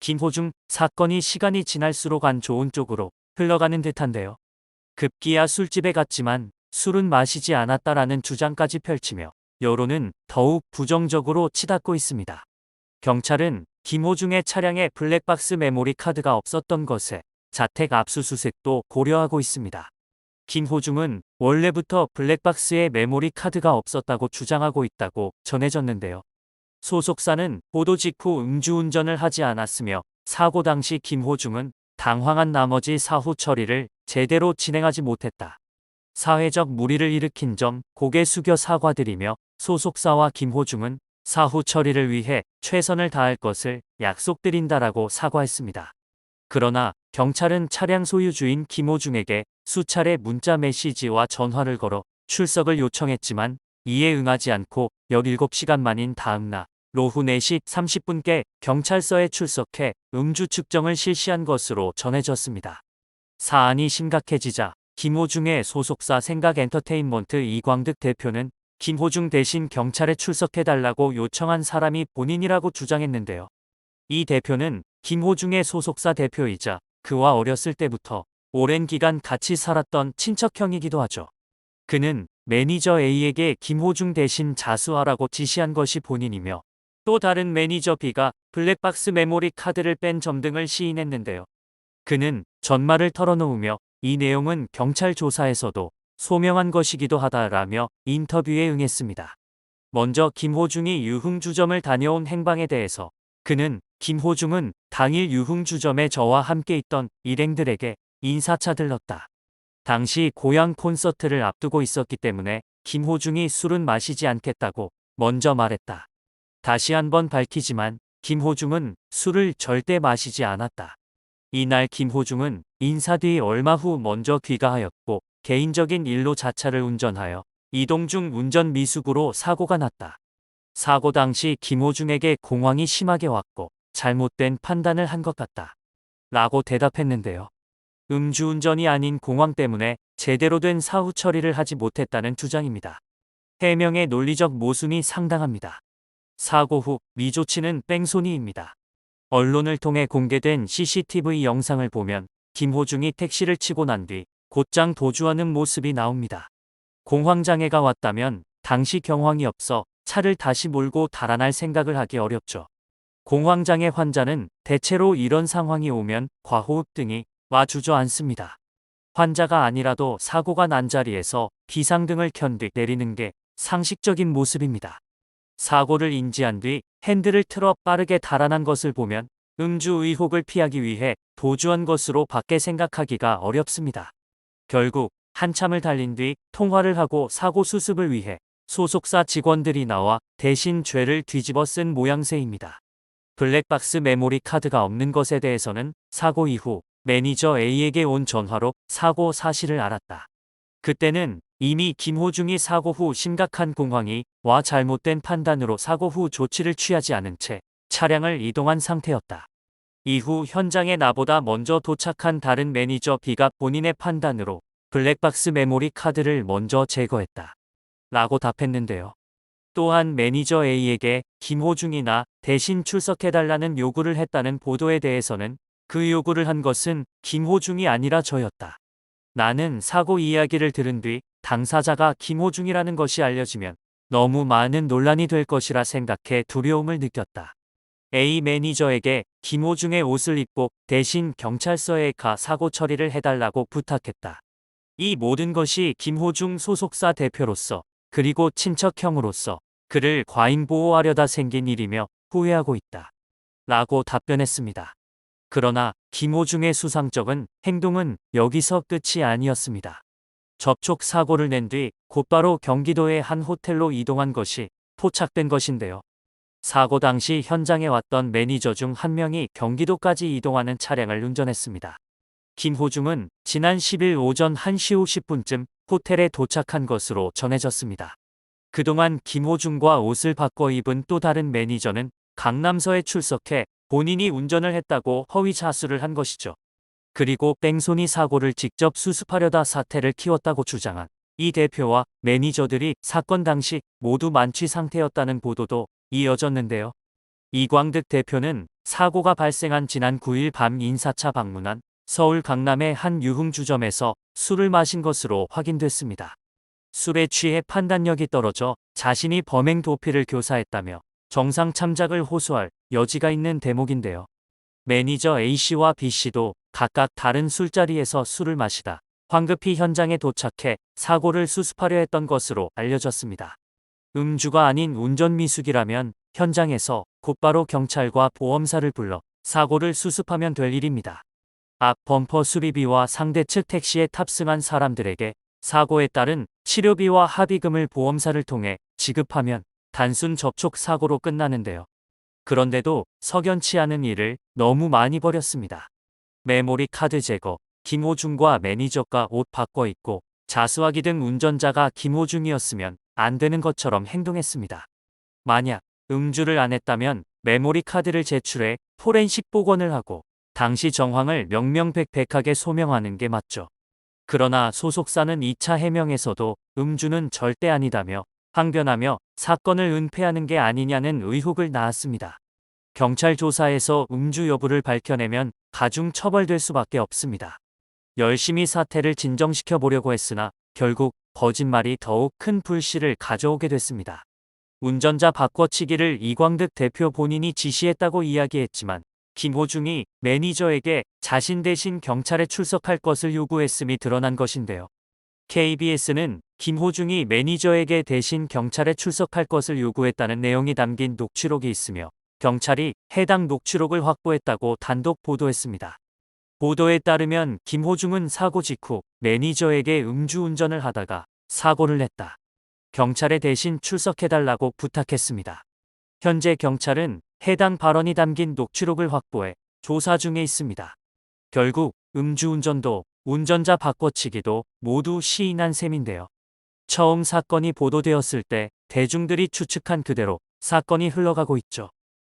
김호중 사건이 시간이 지날수록 안 좋은 쪽으로 흘러가는 듯한데요. 급기야 술집에 갔지만 술은 마시지 않았다라는 주장까지 펼치며 여론은 더욱 부정적으로 치닫고 있습니다. 경찰은 김호중의 차량에 블랙박스 메모리 카드가 없었던 것에 자택 압수수색도 고려하고 있습니다. 김호중은 원래부터 블랙박스에 메모리 카드가 없었다고 주장하고 있다고 전해졌는데요. 소속사는 보도 직후 음주운전을 하지 않았으며 사고 당시 김호중은 당황한 나머지 사후 처리를 제대로 진행하지 못했다. 사회적 물의를 일으킨 점 고개 숙여 사과드리며 소속사와 김호중은 사후 처리를 위해 최선을 다할 것을 약속드린다라고 사과했습니다. 그러나 경찰은 차량 소유주인 김호중에게 수차례 문자 메시지와 전화를 걸어 출석을 요청했지만 이에 응하지 않고 17시간 만인 다음날 오후 4시 30분께 경찰서에 출석해 음주 측정을 실시한 것으로 전해졌습니다. 사안이 심각해지자 김호중의 소속사 생각엔터테인먼트 이광득 대표는 김호중 대신 경찰에 출석해달라고 요청한 사람이 본인이라고 주장했는데요. 이 대표는 김호중의 소속사 대표이자 그와 어렸을 때부터 오랜 기간 같이 살았던 친척형이기도 하죠. 그는 매니저 A에게 김호중 대신 자수하라고 지시한 것이 본인이며 또 다른 매니저 B가 블랙박스 메모리 카드를 뺀 점 등을 시인했는데요. 그는 전말을 털어놓으며 이 내용은 경찰 조사에서도 소명한 것이기도 하다라며 인터뷰에 응했습니다. 먼저 김호중이 유흥주점을 다녀온 행방에 대해서 그는 김호중은 당일 유흥주점에 저와 함께 있던 일행들에게 인사차 들렀다. 당시 고향 콘서트를 앞두고 있었기 때문에 김호중이 술은 마시지 않겠다고 먼저 말했다. 다시 한번 밝히지만 김호중은 술을 절대 마시지 않았다. 이날 김호중은 인사 뒤 얼마 후 먼저 귀가하였고 개인적인 일로 자차를 운전하여 이동 중 운전 미숙으로 사고가 났다. 사고 당시 김호중에게 공황이 심하게 왔고 잘못된 판단을 한 것 같다. 라고 대답했는데요. 음주운전이 아닌 공황 때문에 제대로 된 사후 처리를 하지 못했다는 주장입니다. 해명의 논리적 모순이 상당합니다. 사고 후 미조치는 뺑소니입니다. 언론을 통해 공개된 CCTV 영상을 보면 김호중이 택시를 치고 난 뒤 곧장 도주하는 모습이 나옵니다. 공황장애가 왔다면 당시 경황이 없어 차를 다시 몰고 달아날 생각을 하기 어렵죠. 공황장애 환자는 대체로 이런 상황이 오면 과호흡 등이 와 주저앉습니다. 환자가 아니라도 사고가 난 자리에서 비상등을 켠 뒤 내리는 게 상식적인 모습입니다. 사고를 인지한 뒤 핸들을 틀어 빠르게 달아난 것을 보면 음주 의혹을 피하기 위해 도주한 것으로 밖에 생각하기가 어렵습니다. 결국 한참을 달린 뒤 통화를 하고 사고 수습을 위해 소속사 직원들이 나와 대신 죄를 뒤집어 쓴 모양새입니다. 블랙박스 메모리 카드가 없는 것에 대해서는 사고 이후 매니저 A에게 온 전화로 사고 사실을 알았다. 그때는 이미 김호중이 사고 후 심각한 공황이 와 잘못된 판단으로 사고 후 조치를 취하지 않은 채 차량을 이동한 상태였다. 이후 현장에 나보다 먼저 도착한 다른 매니저 B가 본인의 판단으로 블랙박스 메모리 카드를 먼저 제거했다. 라고 답했는데요. 또한 매니저 A에게 김호중이나 대신 출석해달라는 요구를 했다는 보도에 대해서는 그 요구를 한 것은 김호중이 아니라 저였다. 나는 사고 이야기를 들은 뒤 당사자가 김호중이라는 것이 알려지면 너무 많은 논란이 될 것이라 생각해 두려움을 느꼈다. A 매니저에게 김호중의 옷을 입고 대신 경찰서에 가 사고 처리를 해달라고 부탁했다. 이 모든 것이 김호중 소속사 대표로서 그리고 친척형으로서 그를 과잉 보호하려다 생긴 일이며 후회하고 있다. 라고 답변했습니다. 그러나 김호중의 수상적인 행동은 여기서 끝이 아니었습니다. 접촉 사고를 낸 뒤 곧바로 경기도의 한 호텔로 이동한 것이 포착된 것인데요. 사고 당시 현장에 왔던 매니저 중 한 명이 경기도까지 이동하는 차량을 운전했습니다. 김호중은 지난 10일 오전 1시 50분쯤 호텔에 도착한 것으로 전해졌습니다. 그동안 김호중과 옷을 바꿔 입은 또 다른 매니저는 강남서에 출석해 본인이 운전을 했다고 허위 자수를 한 것이죠. 그리고 뺑소니 사고를 직접 수습하려다 사태를 키웠다고 주장한 이 대표와 매니저들이 사건 당시 모두 만취 상태였다는 보도도 이어졌는데요. 이광득 대표는 사고가 발생한 지난 9일 밤 인사차 방문한 서울 강남의 한 유흥주점에서 술을 마신 것으로 확인됐습니다. 술에 취해 판단력이 떨어져 자신이 범행 도피를 교사했다며 정상 참작을 호소할 여지가 있는 대목인데요. 매니저 A씨와 B씨도 각각 다른 술자리에서 술을 마시다 황급히 현장에 도착해 사고를 수습하려 했던 것으로 알려졌습니다. 음주가 아닌 운전미숙이라면 현장에서 곧바로 경찰과 보험사를 불러 사고를 수습하면 될 일입니다. 앞 범퍼 수리비와 상대 측 택시에 탑승한 사람들에게 사고에 따른 치료비와 합의금을 보험사를 통해 지급하면 단순 접촉 사고로 끝나는데요. 그런데도 석연치 않은 일을 너무 많이 벌였습니다. 메모리 카드 제거, 김호중과 매니저가 옷 바꿔 입고 자수하기 등 운전자가 김호중이었으면 안 되는 것처럼 행동했습니다. 만약 음주를 안 했다면 메모리 카드를 제출해 포렌식 복원을 하고 당시 정황을 명명백백하게 소명하는 게 맞죠. 그러나 소속사는 2차 해명에서도 음주는 절대 아니다며 항변하며 사건을 은폐하는 게 아니냐는 의혹을 낳았습니다. 경찰 조사에서 음주 여부를 밝혀내면 가중 처벌될 수밖에 없습니다. 열심히 사태를 진정시켜 보려고 했으나 결국 거짓말이 더욱 큰 불씨를 가져오게 됐습니다. 운전자 바꿔치기를 이광득 대표 본인이 지시했다고 이야기했지만 김호중이 매니저에게 자신 대신 경찰에 출석할 것을 요구했음이 드러난 것인데요. KBS는 김호중이 매니저에게 대신 경찰에 출석할 것을 요구했다는 내용이 담긴 녹취록이 있으며 경찰이 해당 녹취록을 확보했다고 단독 보도했습니다. 보도에 따르면 김호중은 사고 직후 매니저에게 음주운전을 하다가 사고를 냈다. 경찰에 대신 출석해달라고 부탁했습니다. 현재 경찰은 해당 발언이 담긴 녹취록을 확보해 조사 중에 있습니다. 결국 음주운전도 운전자 바꿔치기도 모두 시인한 셈인데요. 처음 사건이 보도되었을 때 대중들이 추측한 그대로 사건이 흘러가고 있죠.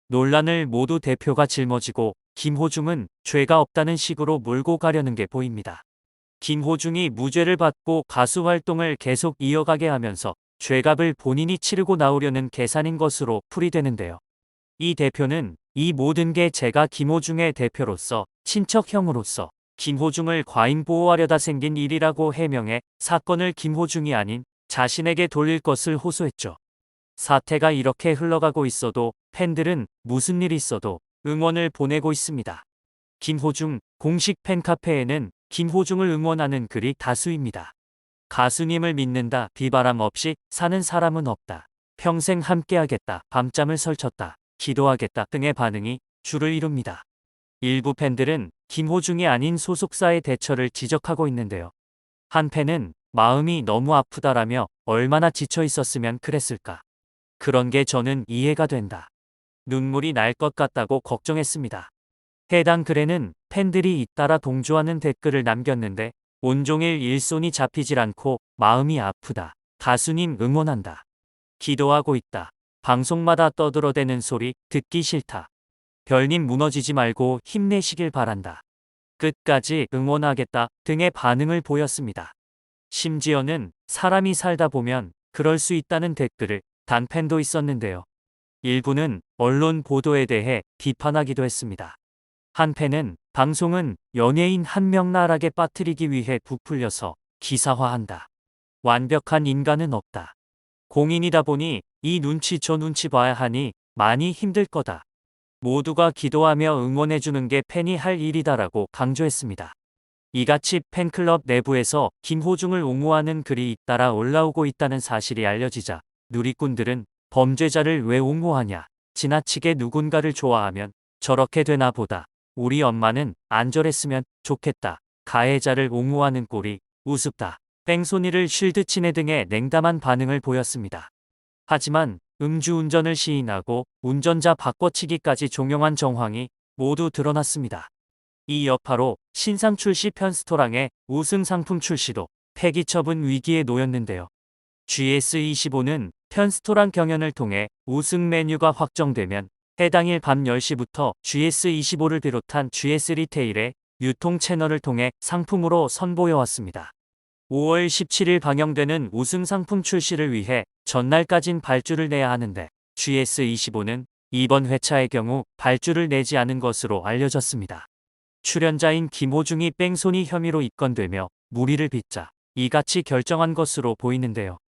논란을 모두 대표가 짊어지고 김호중은 죄가 없다는 식으로 몰고 가려는 게 보입니다. 김호중이 무죄를 받고 가수 활동을 계속 이어가게 하면서 죄값을 본인이 치르고 나오려는 계산인 것으로 풀이되는데요. 이 대표는 이 모든 게 제가 김호중의 대표로서 친척형으로서 김호중을 과잉 보호하려다 생긴 일이라고 해명해 사건을 김호중이 아닌 자신에게 돌릴 것을 호소했죠. 사태가 이렇게 흘러가고 있어도 팬들은 무슨 일 있어도 응원을 보내고 있습니다. 김호중 공식 팬카페에는 김호중을 응원하는 글이 다수입니다. 가수님을 믿는다. 비바람 없이 사는 사람은 없다. 평생 함께하겠다. 밤잠을 설쳤다. 기도하겠다 등의 반응이 줄을 이룹니다. 일부 팬들은 김호중이 아닌 소속사의 대처를 지적하고 있는데요. 한 팬은 마음이 너무 아프다라며 얼마나 지쳐 있었으면 그랬을까. 그런 게 저는 이해가 된다. 눈물이 날 것 같다고 걱정했습니다. 해당 글에는 팬들이 잇따라 동조하는 댓글을 남겼는데 온종일 일손이 잡히질 않고 마음이 아프다. 가수님 응원한다. 기도하고 있다. 방송마다 떠들어대는 소리 듣기 싫다. 별님 무너지지 말고 힘내시길 바란다. 끝까지 응원하겠다 등의 반응을 보였습니다. 심지어는 사람이 살다 보면 그럴 수 있다는 댓글을 단 팬도 있었는데요. 일부는 언론 보도에 대해 비판하기도 했습니다. 한 팬은 방송은 연예인 한 명 나락에 빠뜨리기 위해 부풀려서 기사화한다. 완벽한 인간은 없다. 공인이다 보니 이 눈치 저 눈치 봐야 하니 많이 힘들 거다. 모두가 기도하며 응원해주는 게 팬이 할 일이다라고 강조했습니다. 이같이 팬클럽 내부에서 김호중을 옹호하는 글이 잇따라 올라오고 있다는 사실이 알려지자 누리꾼들은 범죄자를 왜 옹호하냐, 지나치게 누군가를 좋아하면 저렇게 되나 보다. 우리 엄마는 안 저랬으면 좋겠다. 가해자를 옹호하는 꼴이 우습다. 뺑소니를 쉴드치네 등의 냉담한 반응을 보였습니다. 하지만 음주운전을 시인하고 운전자 바꿔치기까지 종용한 정황이 모두 드러났습니다. 이 여파로 신상 출시 편스토랑의 우승 상품 출시도 폐기 처분 위기에 놓였는데요. GS25는 편스토랑 경연을 통해 우승 메뉴가 확정되면 해당일 밤 10시부터 GS25를 비롯한 GS 리테일의 유통 채널을 통해 상품으로 선보여왔습니다. 5월 17일 방영되는 우승 상품 출시를 위해 전날까진 발주를 내야 하는데 GS25는 이번 회차의 경우 발주를 내지 않은 것으로 알려졌습니다. 출연자인 김호중이 뺑소니 혐의로 입건되며 무리를 빚자 이같이 결정한 것으로 보이는데요.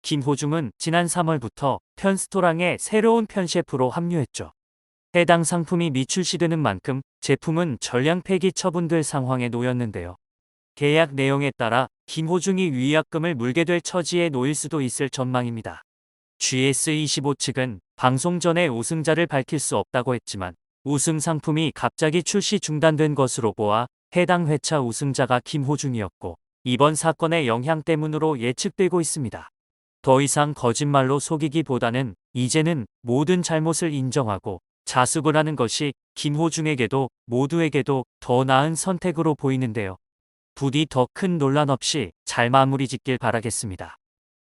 김호중은 지난 3월부터 편스토랑에 새로운 편셰프로 합류했죠. 해당 상품이 미출시되는 만큼 제품은 전량 폐기 처분될 상황에 놓였는데요. 계약 내용에 따라 김호중이 위약금을 물게 될 처지에 놓일 수도 있을 전망입니다. GS25 측은 방송 전에 우승자를 밝힐 수 없다고 했지만 우승 상품이 갑자기 출시 중단된 것으로 보아 해당 회차 우승자가 김호중이었고 이번 사건의 영향 때문으로 예측되고 있습니다. 더 이상 거짓말로 속이기보다는 이제는 모든 잘못을 인정하고 자숙을 하는 것이 김호중에게도 모두에게도 더 나은 선택으로 보이는데요. 부디 더 큰 논란 없이 잘 마무리 짓길 바라겠습니다.